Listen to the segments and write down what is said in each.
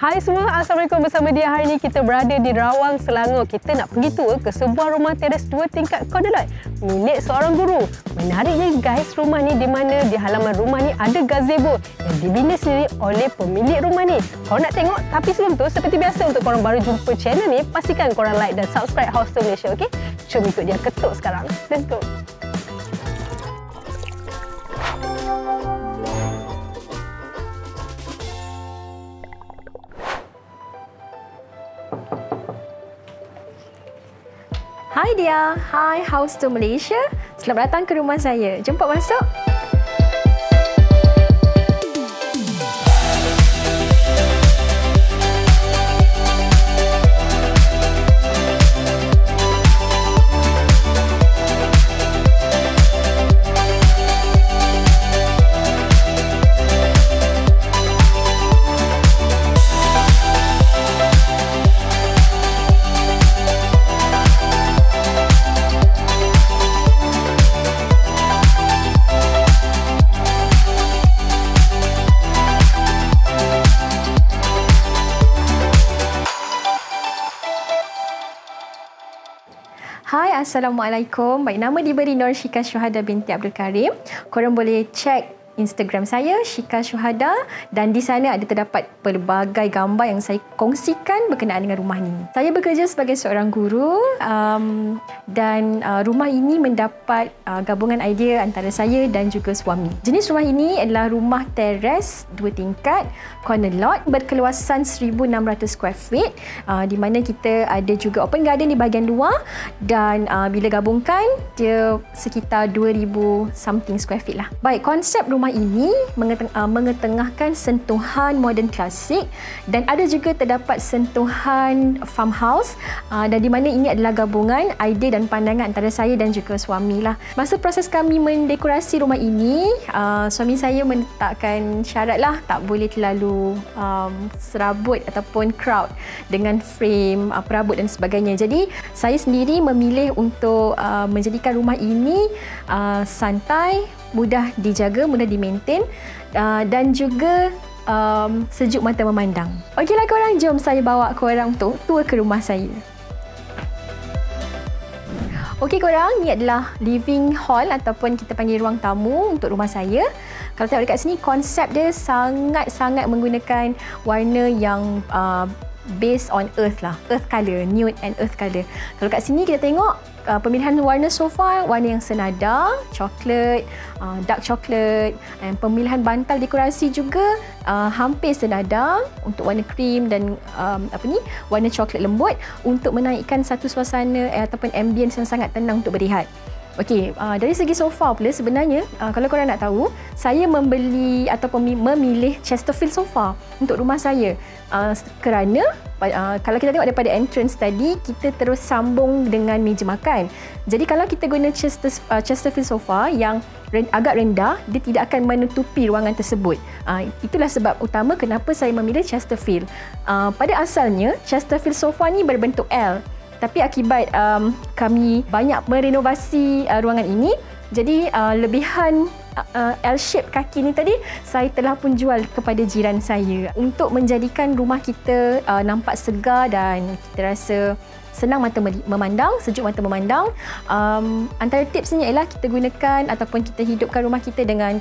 Hai semua, Assalamualaikum. Bersama dia hari ini kita berada di Rawang, Selangor. Kita nak pergi tour ke sebuah rumah teres 2 tingkat Corner Lot milik seorang guru. Menariknya guys, rumah ni di mana di halaman rumah ni ada gazebo yang dibina sendiri oleh pemilik rumah ni. Korang nak tengok, tapi sebelum tu seperti biasa untuk korang baru jumpa channel ni, pastikan korang like dan subscribe House Tour Malaysia, okey? Jom ikut dia ketuk sekarang. Let's go. Hai dia, hai House Tour Malaysia. Selamat datang ke rumah saya. Jemput masuk. Hai, Assalamualaikum. Baik, nama diberi Nur Syika Syuhada binti Abdul Karim. Korang boleh cek Instagram saya, Syika Syuhada, dan di sana ada terdapat pelbagai gambar yang saya kongsikan berkenaan dengan rumah ni. Saya bekerja sebagai seorang guru dan rumah ini mendapat gabungan idea antara saya dan juga suami. Jenis rumah ini adalah rumah teres 2 tingkat Corner Lot berkeluasan 1,600 square feet, di mana kita ada juga open garden di bahagian luar, dan bila gabungkan dia sekitar 2,000 something square feet lah. Baik, konsep rumah ini mengetengahkan sentuhan moden klasik dan ada juga terdapat sentuhan farmhouse, dan di mana ini adalah gabungan idea dan pandangan antara saya dan juga suami lah. Masa proses kami mendekorasi rumah ini, suami saya menetapkan syarat lah, tak boleh terlalu serabut ataupun crowd dengan frame, perabot dan sebagainya. Jadi saya sendiri memilih untuk menjadikan rumah ini santai, mudah dijaga, mudah dimaintain, dan juga sejuk mata memandang. Okeylah korang, jom saya bawa korang untuk tour ke rumah saya. Okey korang, ni adalah living hall ataupun kita panggil ruang tamu untuk rumah saya. Kalau tengok dekat sini, konsep dia sangat-sangat menggunakan warna yang based on earth lah, earth colour, nude and earth colour. Kalau kat sini kita tengok pemilihan warna sofa, warna yang senada, coklat, dark coklat, dan pemilihan bantal dekorasi juga hampir senada untuk warna krim dan warna coklat lembut untuk menaikkan satu suasana ataupun ambience yang sangat tenang untuk berehat. Okey, dari segi sofa pula sebenarnya, kalau korang nak tahu, saya membeli ataupun memilih Chesterfield sofa untuk rumah saya kerana kalau kita tengok daripada entrance tadi, kita terus sambung dengan meja makan. Jadi kalau kita guna Chesterfield sofa yang agak rendah, dia tidak akan menutupi ruangan tersebut. Itulah sebab utama kenapa saya memilih Chesterfield. Pada asalnya, Chesterfield sofa ni berbentuk L. Tapi akibat kami banyak merenovasi ruangan ini, jadi lebihan L-shape kaki ni tadi saya telah pun jual kepada jiran saya untuk menjadikan rumah kita nampak segar dan kita rasa senang mata memandang, sejuk mata memandang. Antara tipsnya ialah kita gunakan ataupun kita hidupkan rumah kita dengan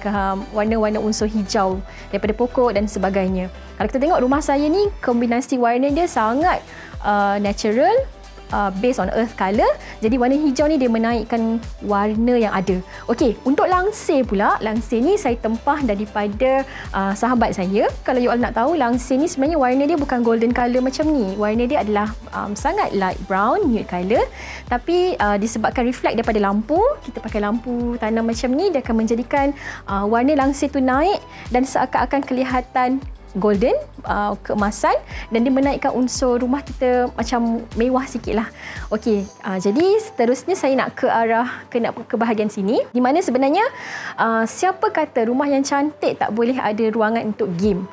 warna-warna unsur hijau daripada pokok dan sebagainya. Kalau kita tengok rumah saya ni, kombinasi warna dia sangat natural, based on earth colour. Jadi warna hijau ni dia menaikkan warna yang ada. Okey, untuk langsir pula, langsir ni saya tempah daripada sahabat saya. Kalau you all nak tahu, langsir ni sebenarnya warna dia bukan golden colour macam ni. Warna dia adalah sangat light brown, nude colour. Tapi disebabkan reflect daripada lampu, kita pakai lampu tanam macam ni, dia akan menjadikan warna langsir tu naik dan seakan-akan kelihatan golden, keemasan, dan dia menaikkan unsur rumah kita macam mewah sikit lah. Okey, jadi seterusnya saya nak ke bahagian sini, di mana sebenarnya siapa kata rumah yang cantik tak boleh ada ruangan untuk game.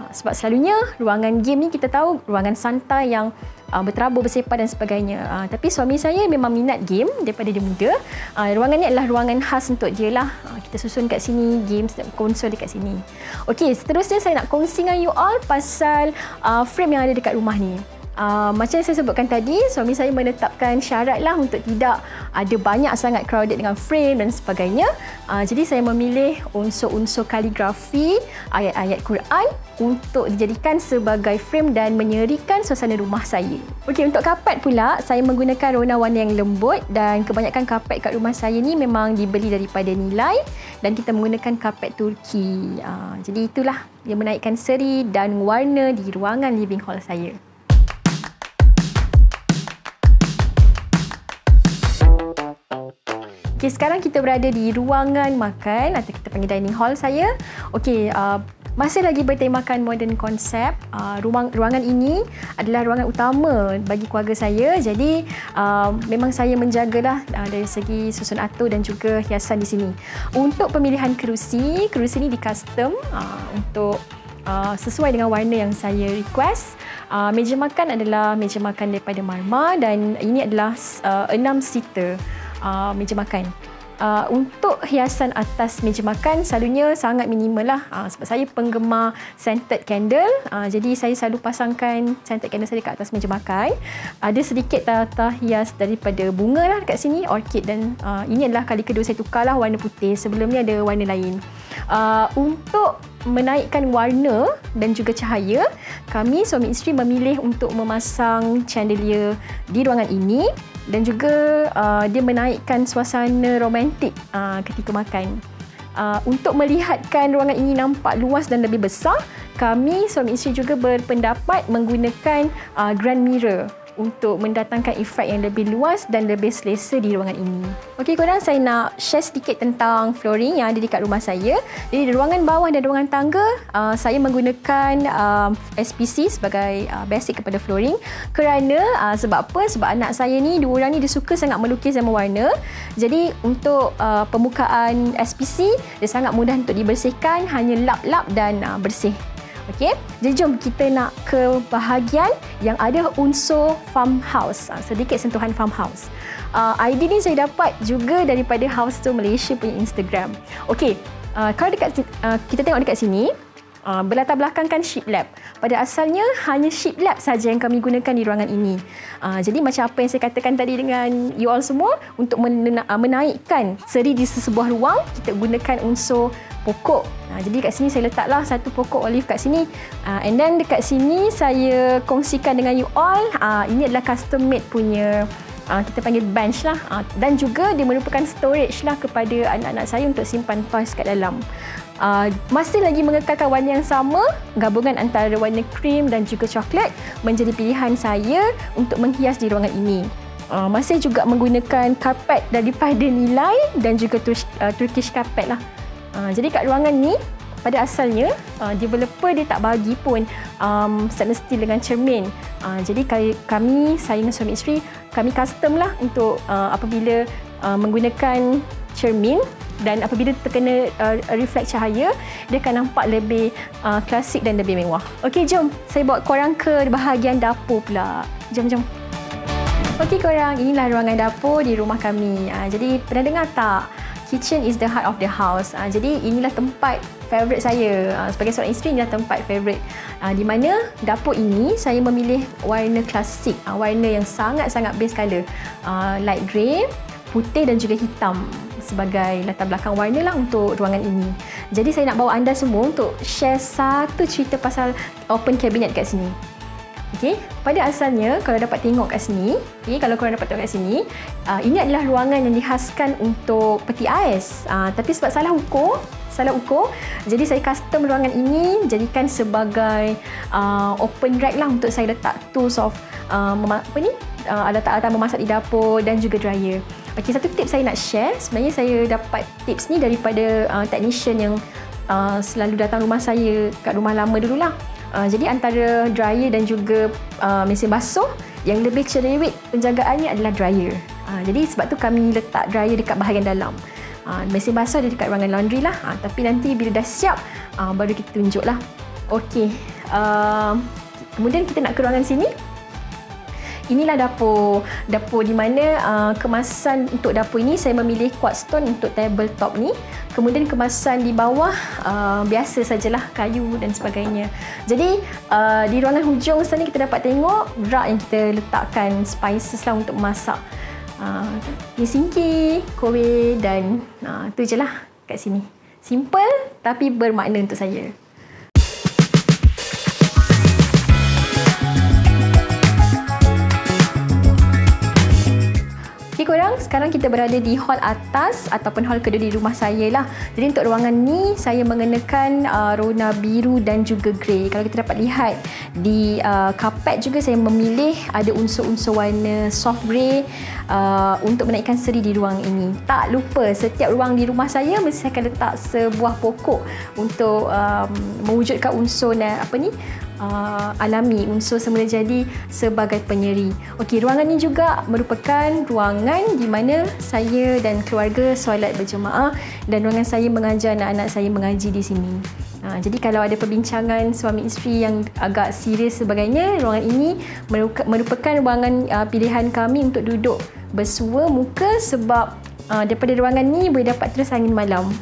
Sebab selalunya ruangan game ni kita tahu ruangan santai yang berterabur, bersepah dan sebagainya. Tapi suami saya memang minat game daripada dia muda. Ruangan ni adalah ruangan khas untuk dia lah. Kita susun kat sini, games dan konsol dekat sini. Okey, seterusnya saya nak kongsi dengan you all pasal frame yang ada dekat rumah ni. Macam yang saya sebutkan tadi, suami saya menetapkan syarat lah untuk tidak ada banyak sangat crowded dengan frame dan sebagainya. Jadi saya memilih unsur-unsur kaligrafi, ayat-ayat Quran untuk dijadikan sebagai frame dan menyerikan suasana rumah saya. Okey, untuk kapet pula, saya menggunakan warna-warna yang lembut dan kebanyakan kapet kat rumah saya ni memang dibeli daripada Nilai dan kita menggunakan kapet Turki. Jadi itulah yang menaikkan seri dan warna di ruangan living hall saya. Okay, sekarang kita berada di ruangan makan atau kita panggil dining hall saya. Okey, masih lagi bertemakan modern konsep. Ruangan ini adalah ruangan utama bagi keluarga saya. Jadi memang saya menjagalah dari segi susun atur dan juga hiasan di sini. Untuk pemilihan kerusi ini di custom untuk sesuai dengan warna yang saya request. Meja makan adalah meja makan daripada marmar dan ini adalah 6-seater. Meja makan. Untuk hiasan atas meja makan selalunya sangat minimal lah sebab saya penggemar scented candle. Jadi saya selalu pasangkan scented candle saya dekat atas meja makan. Ada sedikit tata hias daripada bunga lah dekat sini, orchid, dan ini adalah kali kedua saya tukarlah warna putih. Sebelumnya ada warna lain. Untuk menaikkan warna dan juga cahaya, kami suami isteri memilih untuk memasang chandelier di ruangan ini dan juga dia menaikkan suasana romantik ketika makan. Untuk melihatkan ruangan ini nampak luas dan lebih besar, kami suami isteri juga berpendapat menggunakan grand mirror untuk mendatangkan efek yang lebih luas dan lebih selesa di ruangan ini. Okey korang, saya nak share sedikit tentang flooring yang ada dekat rumah saya. Jadi di ruangan bawah dan ruangan tangga, saya menggunakan SPC sebagai basic kepada flooring. Kerana sebab apa? Sebab anak saya ni, dua orang ni dia suka sangat melukis dan mewarna. Jadi untuk permukaan SPC, dia sangat mudah untuk dibersihkan, hanya lap-lap dan bersih. Okey, jadi jom kita nak ke bahagian yang ada unsur farmhouse, sedikit sentuhan farmhouse. Idea ni saya dapat juga daripada House Tour Malaysia punya Instagram. Okey, kalau kita tengok dekat sini, berlatar belakangkan sheep lab. Pada asalnya hanya sheep lab saja yang kami gunakan di ruangan ini. Jadi macam apa yang saya katakan tadi dengan you all semua, untuk menaikkan seri di sesebuah ruang, kita gunakan unsur pokok. Jadi kat sini saya letaklah satu pokok olive kat sini. And then dekat sini saya kongsikan dengan you all. Ini adalah custom made punya, kita panggil bench lah. Dan juga dia merupakan storage lah kepada anak-anak saya untuk simpan toys kat dalam. Masih lagi mengekalkan warna yang sama, gabungan antara warna krim dan juga coklat menjadi pilihan saya untuk menghias di ruangan ini. Masih juga menggunakan karpet daripada Nilai dan juga Turkish carpet lah. Jadi kat ruangan ni, pada asalnya developer dia tak bagi pun stainless steel dengan cermin. Jadi kami, saya dengan suami isteri, kami custom lah untuk apabila menggunakan cermin dan apabila terkena reflect cahaya, dia akan nampak lebih klasik dan lebih mewah. Okey, jom saya bawa korang ke bahagian dapur pula. Jom. Okey korang, inilah ruangan dapur di rumah kami. Jadi pernah dengar tak? Kitchen is the heart of the house. Jadi inilah tempat favourite saya. Sebagai seorang isteri, inilah tempat favourite. Di mana dapur ini saya memilih warna klasik, warna yang sangat-sangat base colour. Light grey, putih dan juga hitam sebagai latar belakang warna lah untuk ruangan ini. Jadi saya nak bawa anda semua untuk share satu cerita pasal open cabinet kat sini. Okey, pada asalnya kalau dapat tengok kat sini, kalau korang dapat tengok kat sini, ini adalah ruangan yang dihaskan untuk peti ais. Tapi sebab salah ukur, jadi saya custom ruangan ini jadikan sebagai open rack lah untuk saya letak tools of alat-alat memasak di dapur dan juga dryer. Okey, satu tips saya nak share. Sebenarnya saya dapat tips ni daripada technician yang selalu datang rumah saya kat rumah lama dululah. Jadi antara dryer dan juga mesin basuh, yang lebih cerewet penjagaannya adalah dryer. Jadi sebab tu kami letak dryer dekat bahagian dalam. Mesin basuh ada dekat ruangan laundry lah. Tapi nanti bila dah siap, baru kita tunjuklah. Okey. Kemudian kita nak ke ruangan sini. Inilah dapur. Dapur di mana kemasan untuk dapur ini saya memilih quartz stone untuk tabletop ni. Kemudian kemasan di bawah biasa sajalah, kayu dan sebagainya. Jadi di ruangan hujung sana kita dapat tengok rak yang kita letakkan spices lah untuk masak. Ni sinki, kowe dan tu je lah kat sini. Simple tapi bermakna untuk saya. Okay korang, sekarang kita berada di hall atas ataupun hall kedua di rumah saya lah. Jadi untuk ruangan ni saya mengenakan rona biru dan juga grey. Kalau kita dapat lihat di kapet juga saya memilih ada unsur-unsur warna soft grey untuk menaikkan seri di ruang ini. Tak lupa setiap ruang di rumah saya mesti saya akan letak sebuah pokok untuk mewujudkan unsur alami, unsur semula jadi sebagai penyeri. Okey, ruangan ini juga merupakan ruangan di mana saya dan keluarga solat berjemaah dan ruangan saya mengajar anak-anak saya mengaji di sini. Jadi kalau ada perbincangan suami isteri yang agak serius sebagainya, ruangan ini merupakan ruangan pilihan kami untuk duduk bersua muka sebab daripada ruangan ni boleh dapat terus angin malam.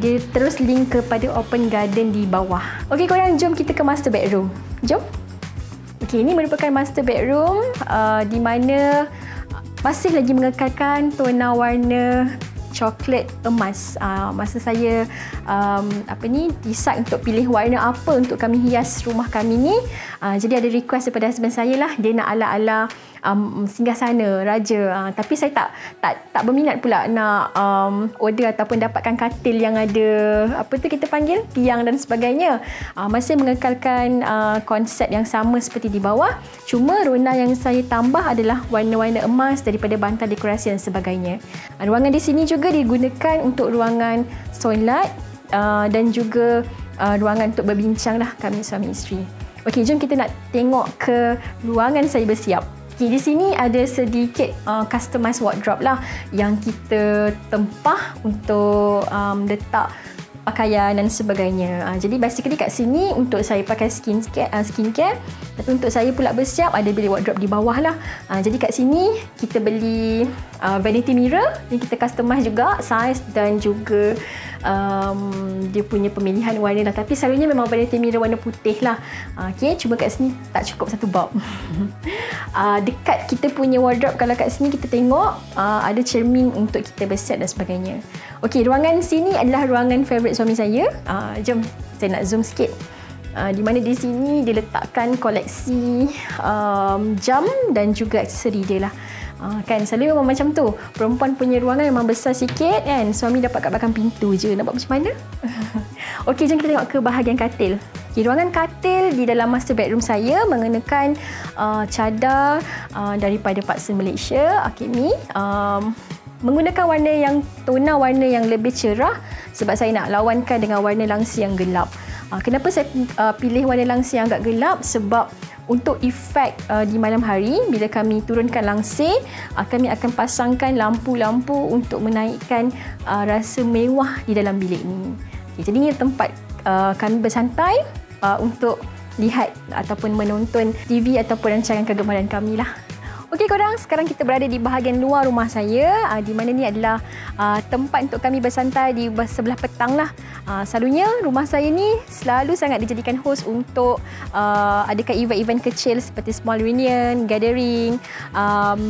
Dia terus link kepada open garden di bawah. Okey korang, jom kita ke master bedroom. Jom. Okey, ini merupakan master bedroom di mana masih lagi mengekalkan tona warna coklat emas. Masa saya decide untuk pilih warna apa untuk kami hias rumah kami ni, jadi ada request daripada husband saya lah, dia nak ala-ala singgahsana raja, tapi saya tak berminat pula nak order ataupun dapatkan katil yang ada kita panggil tiang dan sebagainya. Masih mengekalkan konsep yang sama seperti di bawah, cuma rona yang saya tambah adalah warna-warna emas daripada bantal dekorasi dan sebagainya. Ruangan di sini juga digunakan untuk ruangan solat dan juga ruangan untuk berbincang lah kami suami isteri. Okey, jom kita nak tengok ke ruangan saya bersiap. Okay, di sini ada sedikit customized wardrobe lah yang kita tempah untuk letak pakaian dan sebagainya. Jadi basically kat sini untuk saya pakai skincare, tapi untuk saya pula bersiap ada bilik wardrobe di bawah lah. Jadi kat sini kita beli vanity mirror yang kita customize juga size dan juga dia punya pemilihan warna lah, tapi selalunya memang vanity mirror warna putih lah. Okay, cuma kat sini tak cukup satu bulb. Dekat kita punya wardrobe, kalau kat sini kita tengok ada cermin untuk kita bersiap dan sebagainya. Okey, ruangan sini adalah ruangan favourite suami saya. Jom saya nak zoom sikit. Di mana di sini diletakkan koleksi jam dan juga aksesori dia lah. Kan selalu memang macam tu, perempuan punya ruangan memang besar sikit kan, suami dapat kat belakang pintu je, nak buat macam mana? Okey, jom kita tengok ke bahagian katil. Okay, ruangan katil di dalam master bedroom saya mengenakan cadar daripada Paksa Malaysia Akimi, menggunakan tona warna yang lebih cerah sebab saya nak lawankan dengan warna langsi yang gelap. Kenapa saya pilih warna langsi yang agak gelap? Sebab untuk efek di malam hari bila kami turunkan langsir, kami akan pasangkan lampu-lampu untuk menaikkan rasa mewah di dalam bilik ni. Okay, jadi ini tempat kami bersantai untuk lihat ataupun menonton TV ataupun rancangan kegemaran kami lah. Okey korang, sekarang kita berada di bahagian luar rumah saya, di mana ni adalah tempat untuk kami bersantai di sebelah petang lah. Selalunya rumah saya ni selalu sangat dijadikan host untuk adakan event-event kecil seperti small reunion, gathering,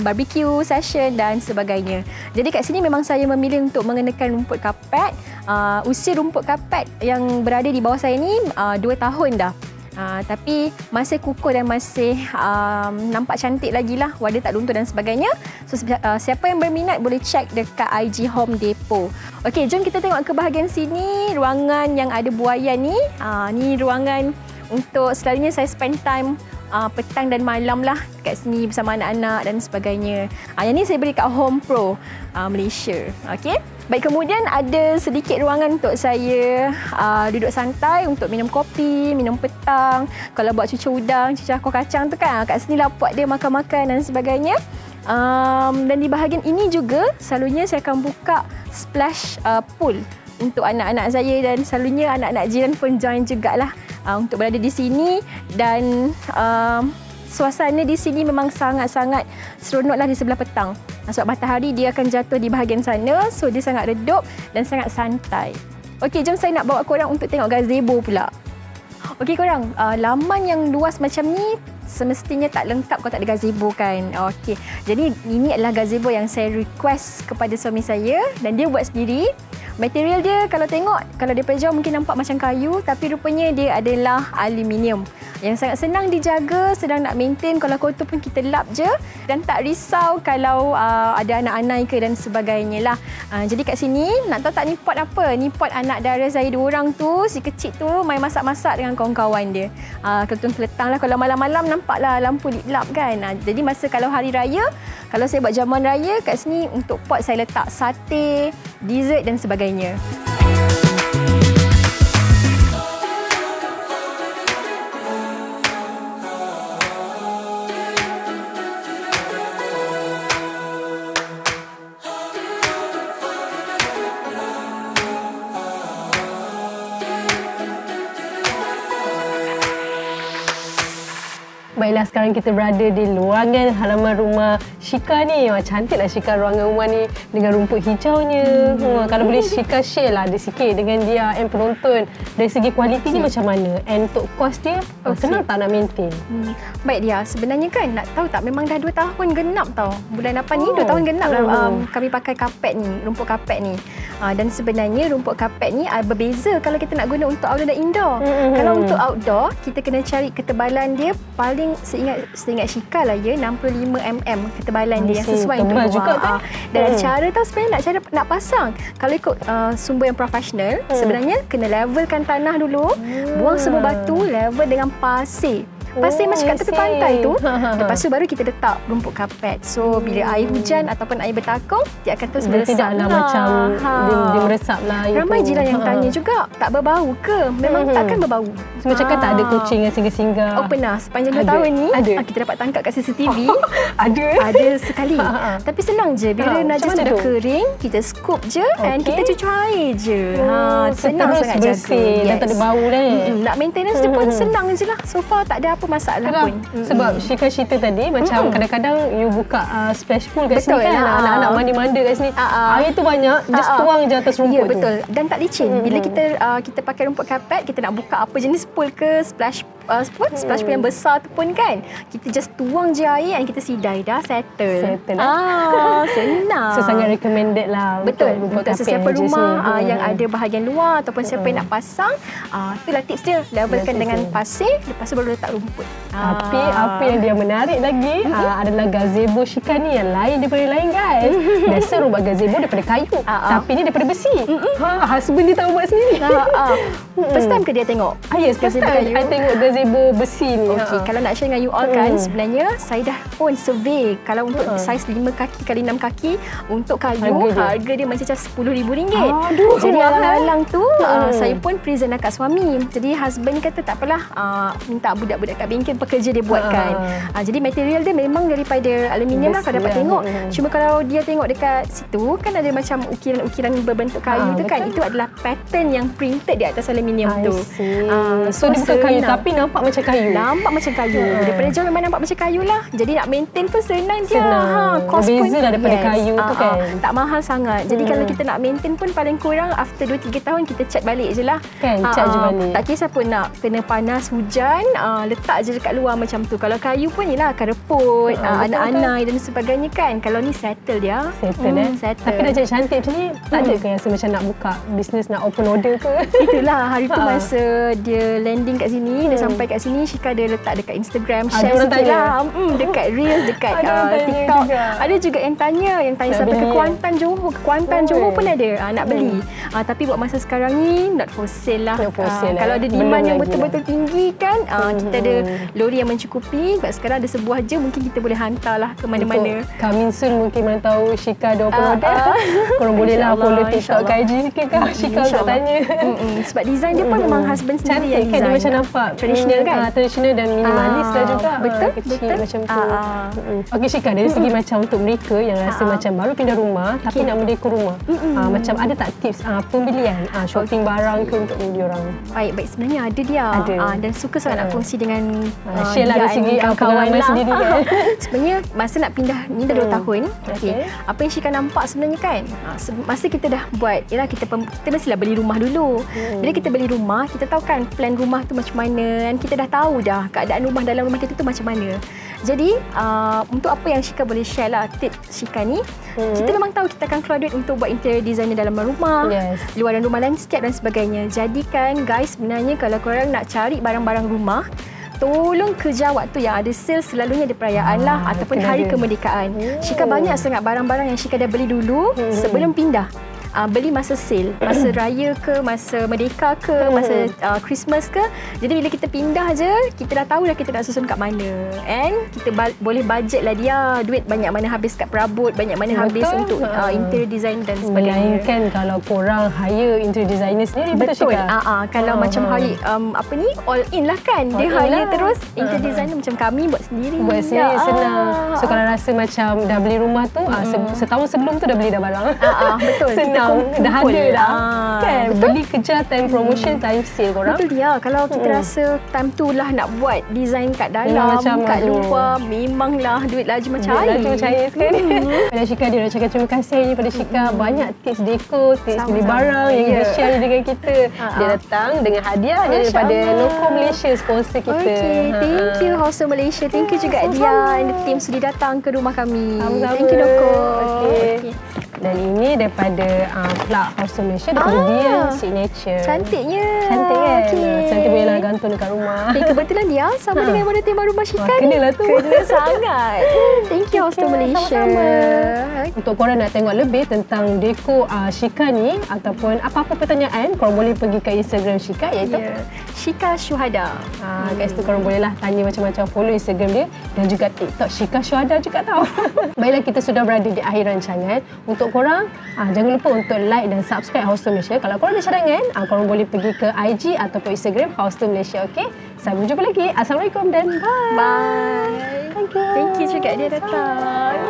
barbecue session dan sebagainya. Jadi kat sini memang saya memilih untuk mengenakan rumput kapet. Usia rumput kapet yang berada di bawah saya ni 2 tahun dah. Tapi masih kukuh dan masih nampak cantik lagi lah, warna tak luntur dan sebagainya. So siapa yang berminat boleh check dekat IG Home Depot. Okey, jom kita tengok ke bahagian sini, ruangan yang ada buaya ni. Ni ruangan untuk selalunya saya spend time petang dan malam lah kat sini bersama anak-anak dan sebagainya. Yang ni saya beli kat Home Pro Malaysia. Okey. Baik, kemudian ada sedikit ruangan untuk saya duduk santai untuk minum kopi, minum petang. Kalau buat cucur udang, cucur kuah kacang tu kan, kat sini lah pot dia makan-makan dan sebagainya. Dan di bahagian ini juga selalunya saya akan buka splash pool untuk anak-anak saya dan selalunya anak-anak jiran pun join jugalah untuk berada di sini dan suasana di sini memang sangat-sangat seronoklah di sebelah petang. Sebab matahari dia akan jatuh di bahagian sana, so dia sangat redup dan sangat santai. Okey, jom saya nak bawa korang untuk tengok gazebo pula. Okey korang, laman yang luas macam ni semestinya tak lengkap kalau tak ada gazebo kan. Okey, jadi ini adalah gazebo yang saya request kepada suami saya dan dia buat sendiri. Material dia kalau tengok, kalau daripada jauh mungkin nampak macam kayu, tapi rupanya dia adalah aluminium yang sangat senang dijaga, sedang nak maintain. Kalau kotor pun kita lap je dan tak risau kalau ada anak-anak ke dan sebagainya lah. Jadi kat sini, nak tahu tak ni pot apa? Ni pot anak dara saya 2 orang tu, si kecil tu main masak-masak dengan kawan-kawan dia. Keletang lah, kalau malam-malam nampaklah lampu lap kan. Jadi masa kalau hari raya, kalau saya buat jamuan raya, kat sini untuk pot saya letak sate, dessert dan sebagainya. Baiklah, sekarang kita berada di luaran halaman rumah Shika ni. Wah, cantiklah Shika ruangan rumah ni dengan rumput hijaunya. Kalau boleh Shika share lah ada sikit dengan dia and penonton dari segi kualiti ni macam mana and untuk kos dia senang tak nak maintain? Baik dia, sebenarnya kan nak tahu tak memang dah 2 tahun genap tau. Bulan 8 ni 2 tahun genap lah kami pakai kapet ni, rumput kapet ni. Dan sebenarnya rumput kapet ni berbeza kalau kita nak guna untuk outdoor dan indoor. Kalau untuk outdoor, kita kena cari ketebalan dia paling seingat Shika lah ya, 65 mm ketebalan dia yang sesuai untuk rumah juga kan. Dan cara tahu sebenarnya nak pasang. Kalau ikut sumber yang profesional, sebenarnya kena levelkan tanah dulu, buang semua batu, level dengan pasir. Pasir macam kat tepi pantai tu. Lepas tu baru kita letak rumput kapet. So bila air hujan ataupun air bertakung, dia akan terus meresap. Tidaklah macam dia meresap lah. Ramai je lah yang tanya juga, tak berbau ke? Memang takkan berbau. Macam kan tak ada kucing yang singgah-singgah. Oh pernah, sepanjang 2 tahun ni kita dapat tangkap kat CCTV. Ada sekali. Tapi senang je, bila najis tu dah kering, kita scoop je and kita cucuk air je. Senang sangat jaga. Dan tak ada bau dah. Nak maintenance dia pun senang je lah. So far tak ada apa masalah pun. Sebab Shika cerita tadi macam kadang-kadang you buka splash pool kat sini kan, anak-anak mandi-manda kat sini. Air tu banyak, just tuang je atas rumput tu. Ya betul. Dan tak licin. Bila kita pakai rumput kapet, kita nak buka apa jenis pool ke splash pool yang besar tu pun kan, kita just tuang je air dan kita sidai, dah settle. Senang. So sangat recommended lah. Betul. Untuk sesiapa rumah yang ada bahagian luar ataupun siapa yang nak pasang, itulah tips dia. Levelkan dengan pasir, lepas tu baru letak rumput. Tapi apa yang dia menarik lagi adalah gazebo Shika ni yang lain daripada lain guys. Biasa orang buat gazebo daripada kayu, tapi ni daripada besi. Husband dia tahu buat sendiri. First time ke dia tengok? Yes, first time I tengok gazebo besi ni. Okay, kalau nak share dengan you all kan, sebenarnya saya dah pun survey. Kalau untuk saiz 5 kaki kali 6 kaki untuk kayu, harga dia macam RM10,000. Jadi halang tu saya pun present dekat suami. Jadi husband kata tak apalah, minta budak-budak kat bengkel pekerja dia buatkan. Jadi material dia memang daripada aluminium lah kalau dapat tengok. Cuma kalau dia tengok dekat situ kan ada macam ukiran-ukiran berbentuk kayu tu kan, itu adalah pattern yang printed di atas aluminium tu. So dia bukan kayu tapi nampak macam kayu. Nampak macam kayu. Daripada jauh memang nampak macam kayu lah. Jadi nak maintain pun senang je. Cost pun beza lah daripada kayu tu kan. Tak mahal sangat. Jadi kalau kita nak maintain pun paling kurang after 2-3 tahun kita cat balik je lah. Kan, cat je balik. Tak kisah pun nak kena panas, hujan, letak je dekat luar macam tu. Kalau kayu pun yelah akan reput, anak-anak dan sebagainya kan. Kalau ni settle dia. Settle. Tapi dah jadi cantik macam ni, tak ada ke rasa macam nak buka bisnes, nak open order ke? Itulah hari tu masa dia landing kat sini, dia sampai kat sini, Shika dia letak dekat Instagram, share sikit lah. Dekat Reels, dekat TikTok. Ada juga yang tanya sampai ke Kuantan, Johor. Kuantan, Johor pun ada nak beli. Tapi buat masa sekarang ni, not for sale lah. Kalau ada demand yang betul-betul tinggi kan, kita ada lori yang mencukupi. Sebab sekarang ada sebuah je, mungkin kita boleh hantar lah ke mana-mana. Coming soon mungkin mana tahu Shika ada open order. Korang boleh lah follow TikTok ke IG sikit ke Shika untuk tanya. Sebab design dia pun memang husband sendiri yang design. Cantik kan dia macam nampak tradisional kan? Tradisional dan minimalis lah juga. Betul, kecil betul. macam tu. Okey Syika, dari segi macam untuk mereka yang rasa macam baru pindah rumah tapi nak mendekor rumah. Macam ada tak tips pembelian shopping barang ke untuk diorang? Baik, sebenarnya ada dia. Ada. Dan suka sangat nak kongsi dengan share lah dari segi kawan lah. sendiri kan. Sebenarnya masa nak pindah ni dah 2 tahun. Okey. Apa yang Syika nampak sebenarnya kan, masa kita dah buat, ialah kita mestilah beli rumah dulu. Bila kita beli rumah, kita tahu kan plan rumah tu macam mana, dan kita dah tahu dah keadaan rumah dalam rumah kita tu macam mana. Jadi untuk apa yang Syika boleh share lah, tips Syika ni, kita memang tahu kita akan keluar duit untuk buat interior designer dalam rumah, luaran rumah, landscape dan sebagainya. Jadi kan guys, sebenarnya kalau korang nak cari barang-barang rumah, tolong kejar waktu yang ada sale, selalunya ada perayaan lah ataupun hari kemerdekaan. Syika banyak sangat barang-barang yang Syika dah beli dulu sebelum pindah. Beli masa sale, masa raya ke, masa merdeka ke, masa Christmas ke. Jadi bila kita pindah je, kita dah tahu dah kita nak susun kat mana. And kita boleh budget lah dia. Duit banyak mana habis kat perabot, banyak mana habis untuk interior design dan sebagainya. Melainkan kalau korang hire interior designer sendiri, betul Syika? Kalau macam hire all in lah kan. Dia hire terus interior designer macam kami buat sendiri. Buat sendiri senang. So kalau rasa macam dah beli rumah tu, setahun sebelum tu dah beli dah barang. Betul. Senang. Dah ada dah. Kan? Beli kejar time promotion, time sale korang. Betul dia. Kalau kita rasa time tu lah nak buat design kat dalam, kat luar, memanglah duit laju macam air. Laju macam air sekali. Pada Syika, dia nak cakap terima kasih ni pada Syika. Banyak tips dekor, tips beli barang yang dia share dengan kita. Dia datang dengan hadiah daripada Noko Malaysia, sponsor kita. Okay, thank you House Malaysia. Thank you juga dia and the team sudi datang ke rumah kami. Thank you Noko. Okay. Dan ini daripada plug House Malaysia daripada dia Signature. Cantiknya. Cantik kan? Cantik bolehlah gantung dekat rumah. Kebetulan dia sama dengan warna tema rumah Syika ni. Kenalah tu. Kena sangat. Thank you House Malaysia. Sama-sama. Untuk korang nak tengok lebih tentang dekor Syika ni ataupun apa-apa pertanyaan, korang boleh pergi ke Instagram Syika iaitu Syika Syuhada. Kat situ korang bolehlah tanya macam-macam, follow Instagram dia dan juga TikTok Syika Syuhada juga tau. Baiklah, kita sudah berada di akhir rancangan. Untuk korang, jangan lupa untuk like dan subscribe House Malaysia. Kalau korang ada cadangan, korang boleh pergi ke IG ataupun Instagram House Malaysia. Okay? Sampai jumpa lagi. Assalamualaikum dan bye. Bye. Thank you. Thank you juga dia datang.